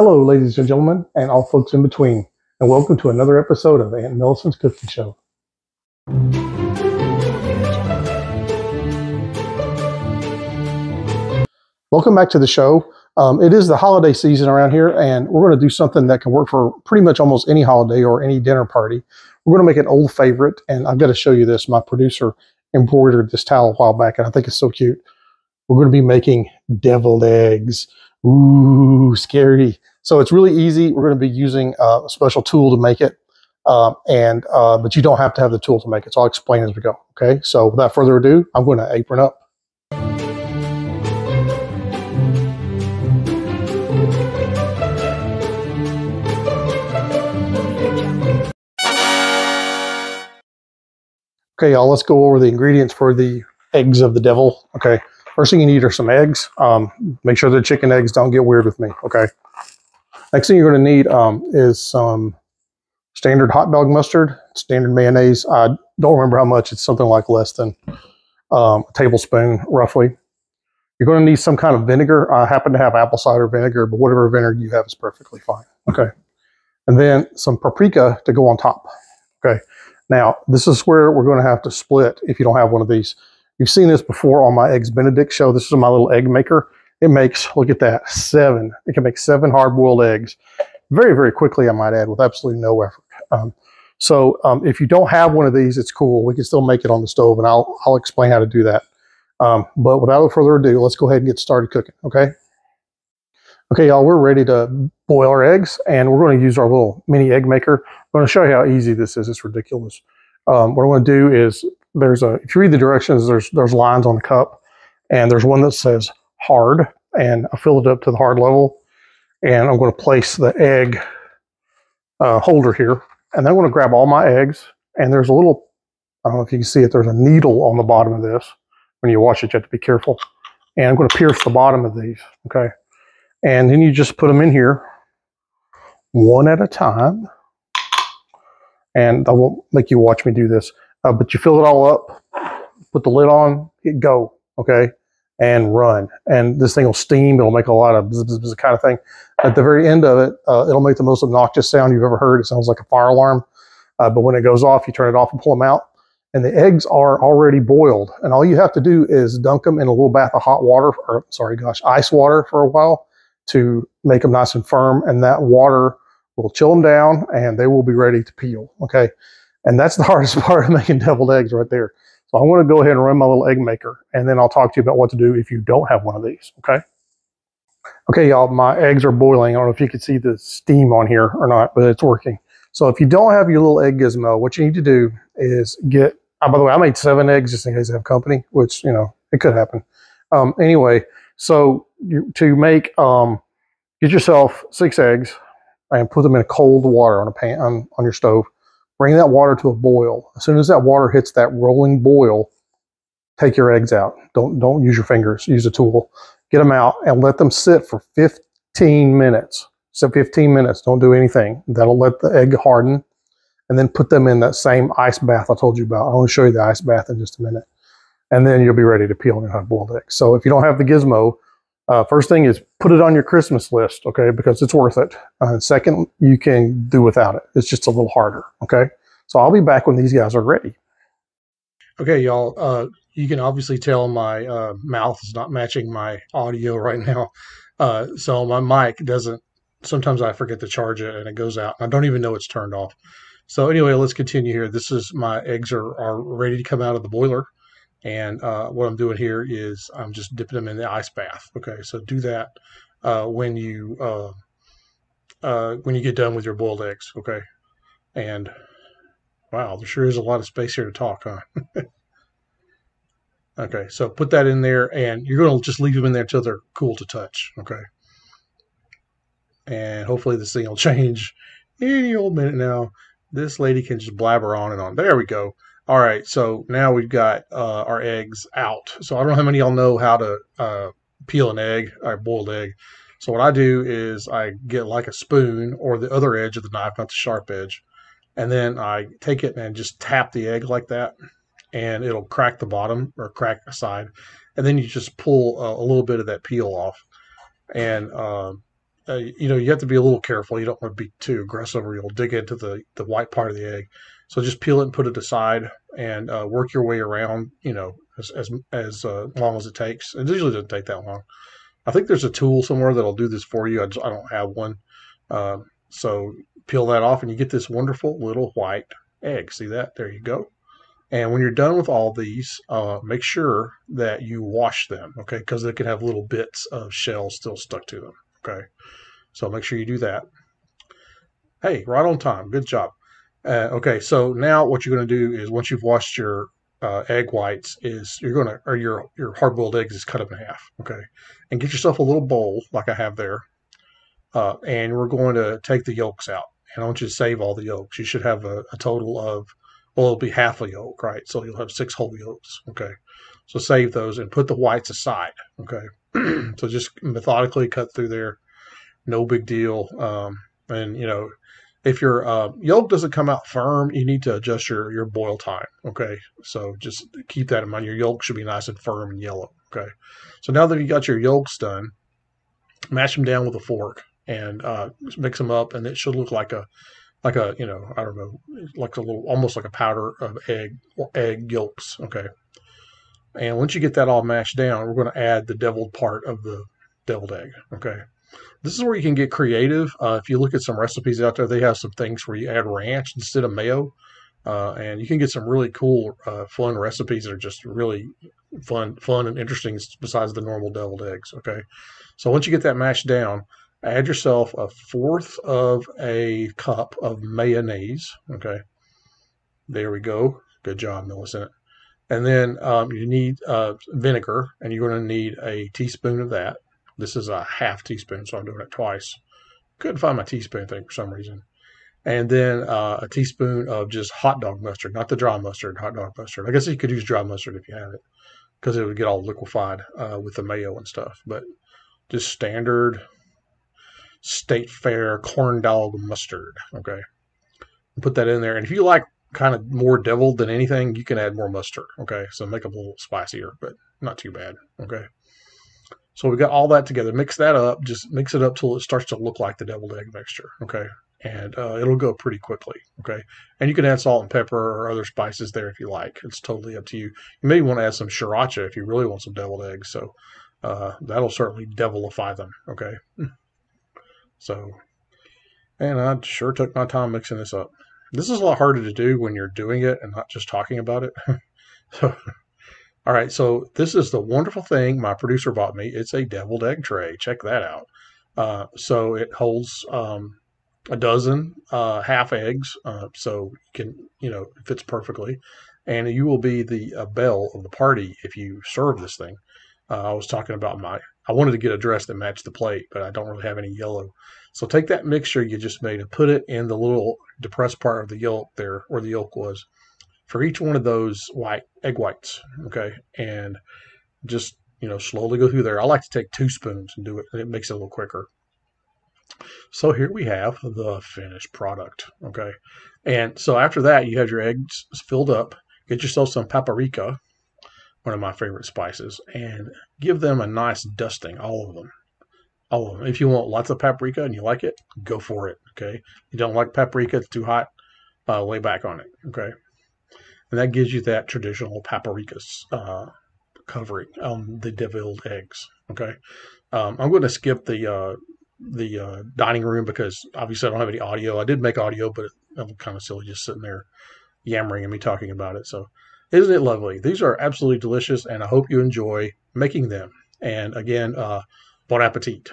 Hello, ladies and gentlemen, and all folks in between, and welcome to another episode of Aunt Millicent's Cooking Show. Welcome back to the show. It is the holiday season around here, and we're going to do something that can work for pretty much almost any holiday or any dinner party. We're going to make an old favorite, and I've got to show you this. My producer embroidered this towel a while back, and I think it's so cute. We're going to be making deviled eggs. Ooh, scary. So it's really easy. We're going to be using a special tool to make it, but you don't have to have the tool to make it. So I'll explain as we go. Okay, so without further ado, I'm going to apron up. Okay, y'all, let's go over the ingredients for the eggs of the devil. Okay, first thing you need are some eggs. Make sure the chicken eggs don't get weird with me, okay? Next thing you're going to need is some standard hot dog mustard, standard mayonnaise. I don't remember how much. It's something like less than a tablespoon, roughly. You're going to need some kind of vinegar. I happen to have apple cider vinegar, but whatever vinegar you have is perfectly fine, okay? And then some paprika to go on top, okay? Now, this is where we're going to have to split if you don't have one of these. You've seen this before on my Eggs Benedict show. This is my little egg maker. It makes, look at that, 7. It can make 7 hard-boiled eggs very, very quickly, I might add, with absolutely no effort. If you don't have one of these, it's cool. We can still make it on the stove, and I'll explain how to do that. But without further ado, let's go ahead and get started cooking, okay? Okay, y'all, we're ready to boil our eggs, and we're going to use our little mini egg maker. I'm going to show you how easy this is. It's ridiculous. What I'm going to do is, if you read the directions, there's lines on the cup, and there's one that says hard, and I fill it up to the hard level, and I'm going to place the egg holder here, and then I'm going to grab all my eggs, and there's a little, I don't know if you can see it, there's a needle on the bottom of this. When you wash it, you have to be careful. And I'm going to pierce the bottom of these, okay? And then you just put them in here one at a time. And I won't make you watch me do this, but you fill it all up, put the lid on, hit go, okay? And run. And this thing will steam. It'll make a lot of bzz, bzz, bzz kind of thing. At the very end of it, it'll make the most obnoxious sound you've ever heard. It sounds like a fire alarm. But when it goes off, you turn it off and pull them out. And the eggs are already boiled. And all you have to do is dunk them in a little bath of hot water, or ice water for a while to make them nice and firm. And that water will chill them down and they will be ready to peel, okay? And that's the hardest part of making deviled eggs right there. So I'm going to go ahead and run my little egg maker, and then I'll talk to you about what to do if you don't have one of these, okay? Okay, y'all, my eggs are boiling. I don't know if you can see the steam on here or not, but it's working. So if you don't have your little egg gizmo, what you need to do is get, by the way, I made 7 eggs just in case I have company, which, you know, it could happen. Anyway, so get yourself 6 eggs and put them in cold water on a pan on your stove. Bring that water to a boil. As soon as that water hits that rolling boil, take your eggs out. Don't use your fingers. Use a tool. Get them out and let them sit for 15 minutes. So 15 minutes. Don't do anything. That'll let the egg harden. And then put them in that same ice bath I told you about. I want to show you the ice bath in just a minute. And then you'll be ready to peel your hard-boiled eggs. So if you don't have the gizmo, first thing is put it on your Christmas list, okay, because it's worth it. Second, you can do without it. It's just a little harder, okay? So I'll be back when these guys are ready. Okay, y'all, you can obviously tell my mouth is not matching my audio right now. So my mic doesn't, sometimes I forget to charge it and it goes out. I don't even know it's turned off. So anyway, let's continue here. This is my eggs are ready to come out of the boiler. And what I'm doing here is I'm just dipping them in the ice bath. Okay, so do that when you get done with your boiled eggs. Okay, and wow, there sure is a lot of space here to talk, huh? Okay, so put that in there, and you're going to just leave them in there until they're cool to touch. Okay, and hopefully this thing will change any old minute now. This lady can just blabber on and on. There we go. All right, so now we've got our eggs out. So I don't know how many of y'all know how to peel an egg, or a boiled egg. So what I do is I get like a spoon or the other edge of the knife, not the sharp edge, and then I take it and just tap the egg like that, and it'll crack the bottom or crack a side. And then you just pull a little bit of that peel off. And you know, you have to be a little careful. You don't want to be too aggressive or you'll dig into the white part of the egg. So just peel it and put it aside and work your way around, you know, as long as it takes. It usually doesn't take that long. I think there's a tool somewhere that'll do this for you. I don't have one. So peel that off and you get this wonderful little white egg. See that? There you go. And when you're done with all these, make sure that you wash them, okay? Because they can have little bits of shell still stuck to them, okay? So make sure you do that. Hey, right on time. Good job. Okay, so now what you're going to do is once you've washed your egg whites, is you're going to, or your hard-boiled eggs is cut them in half, okay? And get yourself a little bowl like I have there, and we're going to take the yolks out. And I want you to save all the yolks. You should have a total of, well, it'll be half a yolk, right? So you'll have 6 whole yolks, okay? So save those and put the whites aside, okay? So just methodically cut through there. No big deal. And, you know, if your yolk doesn't come out firm, you need to adjust your boil time, okay? So just keep that in mind. Your yolk should be nice and firm and yellow, okay? So now that you got your yolks done, mash them down with a fork and mix them up, and it should look like a you know, I don't know, like a little, almost like a powder of egg yolks, okay? And once you get that all mashed down, we're going to add the deviled part of the deviled egg, okay? This is where you can get creative. If you look at some recipes out there, they have some things where you add ranch instead of mayo, and you can get some really cool, fun recipes that are just really fun and interesting besides the normal deviled eggs, okay? So once you get that mashed down, add yourself 1/4 of a cup of mayonnaise, okay? There we go. Good job, Millicent. And then you need vinegar, and you're going to need a teaspoon of that. This is a 1/2 teaspoon, so I'm doing it twice. Couldn't find my teaspoon thing for some reason. And then a teaspoon of just hot dog mustard, not the dry mustard, hot dog mustard. I guess you could use dry mustard if you have it, because it would get all liquefied with the mayo and stuff. But just standard State Fair corn dog mustard, okay? Put that in there. And if you like kind of more deviled than anything, you can add more mustard, okay? So make them a little spicier, but not too bad, okay? So we got all that together. Mix that up. Just mix it up till it starts to look like the deviled egg mixture, okay? And it'll go pretty quickly, okay? And you can add salt and pepper or other spices there if you like. It's totally up to you. You may want to add some sriracha if you really want some deviled eggs. So that'll certainly devilify them, okay? So, and I sure took my time mixing this up. This is a lot harder to do when you're doing it and not just talking about it. So, all right, so this is the wonderful thing my producer bought me. It's a deviled egg tray. Check that out. So it holds a dozen half eggs, so you can, you know, it fits perfectly. And you will be the belle of the party if you serve this thing. I was talking about I wanted to get a dress that matched the plate, but I don't really have any yellow. So take that mixture you just made and put it in the little depressed part of the yolk there, where the yolk was, for each one of those egg whites, okay? And just, you know, slowly go through there. I like to take 2 spoons and do it, and it makes it a little quicker. So here we have the finished product, okay? And so after that, you have your eggs filled up. Get yourself some paprika, one of my favorite spices, and give them a nice dusting, all of them. All of them. If you want lots of paprika and you like it, go for it, okay? If you don't like paprika, it's too hot, lay back on it, okay? And that gives you that traditional paprika covering on the deviled eggs, okay? I'm going to skip the dining room because obviously I don't have any audio. I did make audio, but I'm kind of silly just sitting there yammering and me talking about it. So isn't it lovely? These are absolutely delicious, and I hope you enjoy making them. And again, bon appetit.